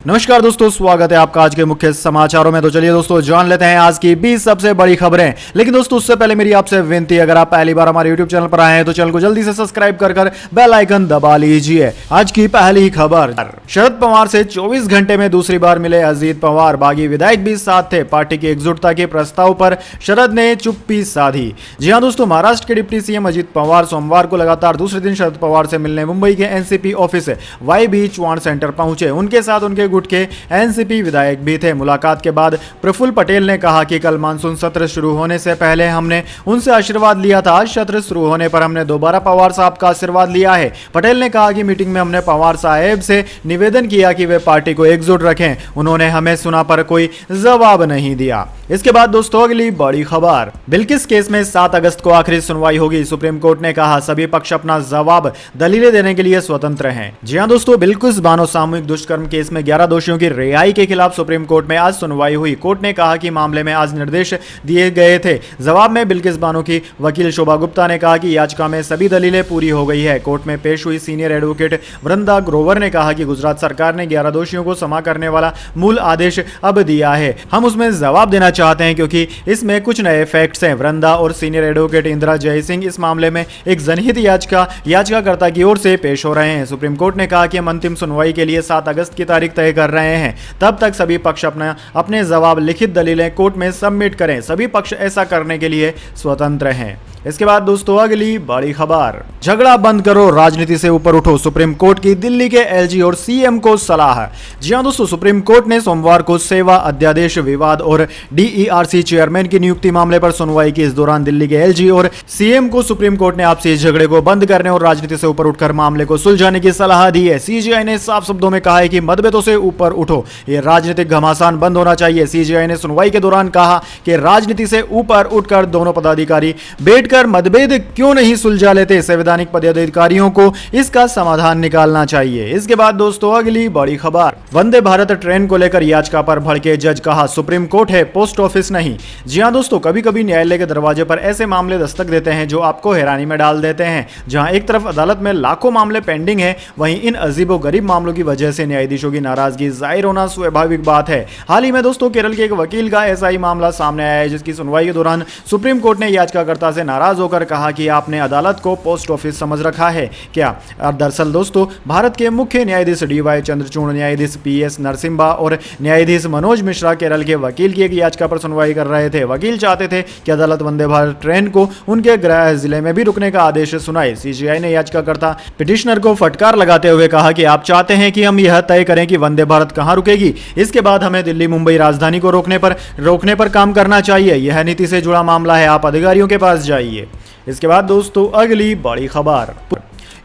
नमस्कार दोस्तों, स्वागत है आपका आज के मुख्य समाचारों में। तो चलिए दोस्तों जान लेते हैं आज की 20 सबसे बड़ी खबरें। लेकिन दोस्तों उससे पहले मेरी आपसे विनती, अगर आप पहली बार हमारे YouTube चैनल पर आए हैं तो चैनल को जल्दी से सब्सक्राइब कर बेल आइकन दबा लीजिए। आज की पहली खबर, शरद पवार से 24 घंटे में दूसरी बार मिले अजीत पवार, बागी विधायक भी साथ थे। पार्टी की एकजुटता के प्रस्ताव पर शरद ने चुप्पी साधी। जी हां दोस्तों, महाराष्ट्र के डिप्टी सीएम अजीत पवार सोमवार को लगातार दूसरे दिन शरद पवार से मिलने मुंबई के NCP office Y B Chauhan centre पहुंचे। उनके साथ उनके गुट के एनसीपी विधायक भी थे। मुलाकात के बाद प्रफुल्ल पटेल ने कहा कि कल मानसून सत्र शुरू होने से पहले हमने उनसे आशीर्वाद लिया था। आज सत्र शुरू होने पर हमने दोबारा पवार साहब का आशीर्वाद लिया है। पटेल ने कहा कि मीटिंग में हमने पवार साहब से निवेदन किया कि वे पार्टी को एकजुट रखें। उन्होंने हमें सुना पर कोई जवाब नहीं दिया। इसके बाद दोस्तों अगली बड़ी खबर, बिल्किस केस में 7 अगस्त को आखिरी सुनवाई होगी। सुप्रीम कोर्ट ने कहा सभी पक्ष अपना जवाब दलीलें देने के लिए स्वतंत्र हैं। जी हां दोस्तों, बिल्किस बानो सामूहिक दुष्कर्म केस में 11 दोषियों की रिहाई के खिलाफ सुप्रीम कोर्ट में आज सुनवाई हुई। कोर्ट ने कहा कि मामले में आज निर्देश दिए गए थे। जवाब में बिल्किस बानो की वकील शोभा गुप्ता ने कहा कि याचिका में सभी दलीलें पूरी हो गई है। कोर्ट में पेश हुई सीनियर एडवोकेट वृंदा ग्रोवर ने कहा कि गुजरात सरकार ने 11 दोषियों को क्षमा करने वाला मूल आदेश अब दिया है। हम उसमें जवाब देना चाहते हैं क्योंकि इसमें कुछ नए फैक्ट्स हैं। वृंदा और सीनियर एडवोकेट इंदिरा जयसिंह इस मामले में एक जनहित याचिकाकर्ता की ओर से पेश हो रहे हैं। सुप्रीम कोर्ट ने कहा कि हम अंतिम सुनवाई के लिए 7 अगस्त की तारीख तय कर रहे हैं। तब तक सभी पक्ष अपने जवाब लिखित दलीलें कोर्ट में सबमिट करें। सभी पक्ष ऐसा करने के लिए स्वतंत्र हैं। इसके बाद दोस्तों अगली बड़ी खबर, झगड़ा बंद करो, राजनीति से ऊपर उठो, सुप्रीम कोर्ट की दिल्ली के एलजी और सीएम को सलाह। जी हां दोस्तों, सुप्रीम कोर्ट ने सोमवार को सेवा अध्यादेश विवाद और डीईआरसी चेयरमैन की नियुक्ति मामले पर सुनवाई की। इस दौरान दिल्ली के एलजी और सीएम को सुप्रीम कोर्ट ने आपसी झगड़े को बंद करने और राजनीति से ऊपर उठकर मामले को सुलझाने की सलाह दी है। सीजीआई ने साफ शब्दों में कहा है कि मतभेदों से ऊपर उठो, ये राजनीतिक घमासान बंद होना चाहिए। सीजीआई ने सुनवाई के दौरान कहा कि राजनीति से ऊपर उठकर दोनों पदाधिकारी बैठकर मतभेद क्यों नहीं सुलझा लेते। संवैधानिक पदाधिकारियों को इसका समाधान निकालना चाहिए। इसके बाद दोस्तों अगली बड़ी खबर, वंदे भारत ट्रेन को लेकर याचिका पर भड़के जज, कहा सुप्रीम कोर्ट है, पोस्ट ऑफिस नहीं। जी हां दोस्तों, कभी कभी न्यायालय के दरवाजे पर ऐसे मामले दस्तक देते हैं जो आपको हैरानी में डाल देते हैं। जहां एक तरफ अदालत में लाखों मामले पेंडिंग है, वहीं इन अजीबोगरीब मामलों की वजह से न्यायाधीशों की नाराजगी जाहिर होना स्वाभाविक बात है। हाल ही में दोस्तों केरल के एक वकील का ऐसा ही मामला सामने आया है, जिसकी सुनवाई के दौरान सुप्रीम कोर्ट ने याचिकाकर्ता से नाराज होकर कहा कि आपने अदालत को पोस्ट ऑफिस समझ रखा है क्या। दरअसल दोस्तों भारत के मुख्य न्यायाधीश डीवाई चंद्रचूड़, न्यायाधीश पीएस नरसिम्हा और न्यायाधीश मनोज मिश्रा केरल के वकील की एक याचिका पर सुनवाई कर रहे थे। वकील चाहते थे कि अदालत वंदे भारत ट्रेन को उनके गृह जिले में भी रुकने का आदेश सुनाए। सीजीआई ने याचिकाकर्ता पिटिशनर को फटकार लगाते हुए कहा कि आप चाहते हैं कि हम यह तय करें कि वंदे भारत कहां रुकेगी, इसके बाद हमें दिल्ली मुंबई राजधानी को रोकने पर काम करना चाहिए। यह नीति से जुड़ा मामला है, आप अधिकारियों के पास जाइए। इसके बाद दोस्तों अगली बड़ी खबर,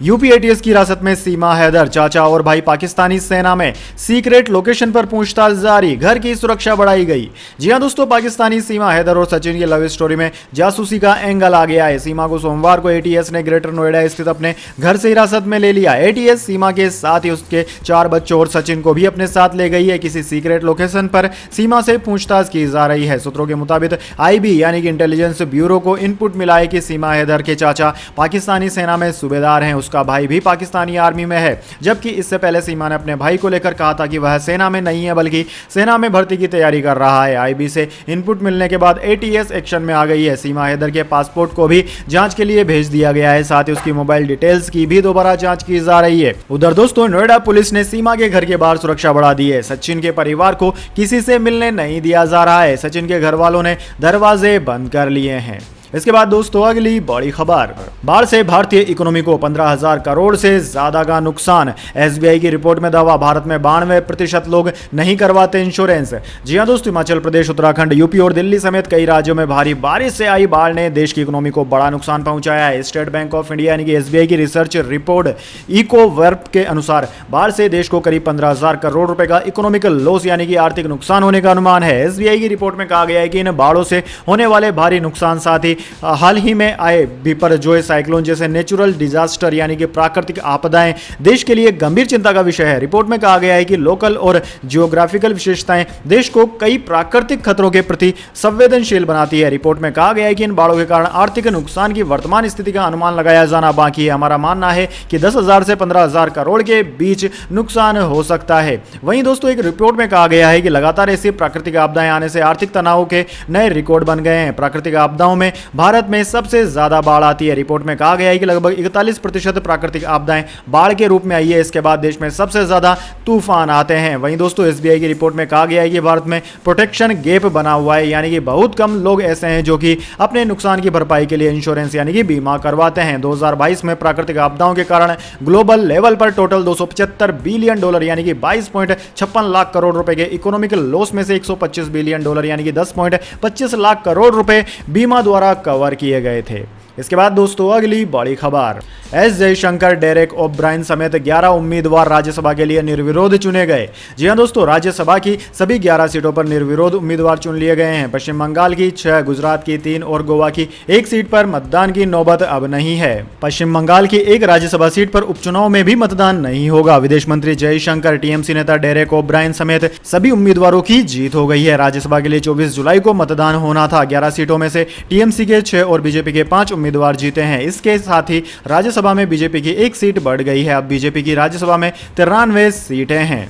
यूपी एटीएस की हिरासत में सीमा हैदर, चाचा और भाई पाकिस्तानी सेना में, सीक्रेट लोकेशन पर पूछताछ जारी, घर की सुरक्षा बढ़ाई गई। जी हां दोस्तों, पाकिस्तानी सीमा हैदर और सचिन की लव स्टोरी में जासूसी का एंगल आ गया है। सीमा को सोमवार को एटीएस ने ग्रेटर नोएडा स्थित अपने घर से हिरासत में ले लिया। एटीएस सीमा के साथ ही उसके 4 बच्चों और सचिन को भी अपने साथ ले गई है। किसी सीक्रेट लोकेशन पर सीमा से पूछताछ की जा रही है। सूत्रों के मुताबिक आईबी यानी कि इंटेलिजेंस ब्यूरो को इनपुट मिला है कि सीमा हैदर के चाचा पाकिस्तानी सेना में सूबेदार हैं, उसका भाई भी पाकिस्तानी आर्मी में है। जबकि इससे पहले सीमा ने अपने भाई को लेकर कहा था कि वह सेना में नहीं है बल्कि सेना में भर्ती की तैयारी कर रहा है। आईबी से इनपुट मिलने के बाद एटीएस एक्शन में आ गई है। सीमा हैदर के पासपोर्ट को भी जांच के लिए भेज दिया गया है, साथ ही उसकी मोबाइल डिटेल्स की भी दोबारा जांच की जा रही है। उधर दोस्तों नोएडा पुलिस ने सीमा के घर के बाहर सुरक्षा बढ़ा दी है। सचिन के परिवार को किसी से मिलने नहीं दिया जा रहा है। सचिन के घर वालों ने दरवाजे बंद कर लिए हैं। इसके बाद दोस्तों अगली बड़ी खबर, बाढ़ से भारतीय इकोनॉमी को 15,000 करोड़ से ज्यादा का नुकसान। एसबीआई की रिपोर्ट में दावा, भारत में 92% लोग नहीं करवाते इंश्योरेंस। जी हां दोस्तों, हिमाचल प्रदेश, उत्तराखंड, यूपी और दिल्ली समेत कई राज्यों में भारी बारिश से आई बाढ़ ने देश की इकोनॉमी को बड़ा नुकसान पहुंचाया है। स्टेट बैंक ऑफ इंडिया यानी कि एसबीआई की रिसर्च रिपोर्ट इकोवर्प के अनुसार बाढ़ से देश को करीब 15,000 करोड़ रुपए का इकोनॉमिकल लॉस यानी कि आर्थिक नुकसान होने का अनुमान है। एसबीआई की रिपोर्ट में कहा गया है कि इन बाढ़ों से होने वाले भारी नुकसान साथ ही हाल ही में आए बिपरजोय साइक्लोन जैसे नेचुरल डिजास्टर यानी कि प्राकृतिक आपदाएं देश के लिए गंभीर चिंता का विषय है। रिपोर्ट में कहा गया है कि लोकल और जियोग्राफिकल विशेषताएं देश को कई प्राकृतिक खतरों के प्रति संवेदनशील बनाती है। रिपोर्ट में कहा गया है कि इन बाढ़ों के कारण आर्थिक नुकसान की वर्तमान स्थिति का अनुमान लगाया जाना बाकी है। हमारा मानना है कि 10,000 से 15,000 करोड़ के बीच नुकसान हो सकता है। वहीं दोस्तों एक रिपोर्ट में कहा गया है कि लगातार ऐसी प्राकृतिक आपदाएं आने से आर्थिक तनाव के नए रिकॉर्ड बन गए हैं। प्राकृतिक आपदाओं में भारत में सबसे ज्यादा बाढ़ आती है। रिपोर्ट में कहा गया है कि लगभग 41% प्राकृतिक आपदाएं बाढ़ के रूप में आई है। इसके बाद देश में सबसे ज्यादा तूफान आते हैं। वहीं दोस्तों एसबीआई की रिपोर्ट में कहा गया है कि भारत में प्रोटेक्शन गैप बना हुआ है, यानी कि बहुत कम लोग ऐसे हैं जो कि अपने नुकसान की भरपाई के लिए इंश्योरेंस यानी कि बीमा करवाते हैं। 2022 में प्राकृतिक आपदाओं के कारण ग्लोबल लेवल पर टोटल 275 बिलियन डॉलर यानी कि 22.56 लाख करोड़ रुपए के इकोनॉमिक लॉस में से 125 बिलियन डॉलर यानी कि 10.25 लाख करोड़ रुपए बीमा द्वारा कवर किए गए थे। इसके बाद दोस्तों अगली बड़ी खबर, एस जयशंकर, डेरेक ओब्रायन समेत 11 उम्मीदवार राज्यसभा के लिए निर्विरोध चुने गए। जी हां दोस्तों, राज्यसभा की सभी 11 सीटों पर निर्विरोध उम्मीदवार चुन लिए गए हैं। पश्चिम बंगाल की 6, गुजरात की 3 और गोवा की 1 सीट पर मतदान की नौबत अब नहीं है। पश्चिम बंगाल की 1 राज्यसभा सीट पर उपचुनाव में भी मतदान नहीं होगा। विदेश मंत्री जयशंकर, टीएमसी नेता डेरेक ओब्रायन समेत सभी उम्मीदवारों की जीत हो गई है। राज्यसभा के लिए 24 जुलाई को मतदान होना था। 11 सीटों में से टीएमसी के 6 और बीजेपी के 5 उम्मीदवार जीते हैं। इसके साथ ही राज्यसभा में बीजेपी की 1 सीट बढ़ गई है। अब बीजेपी की राज्यसभा में 93 सीटें हैं।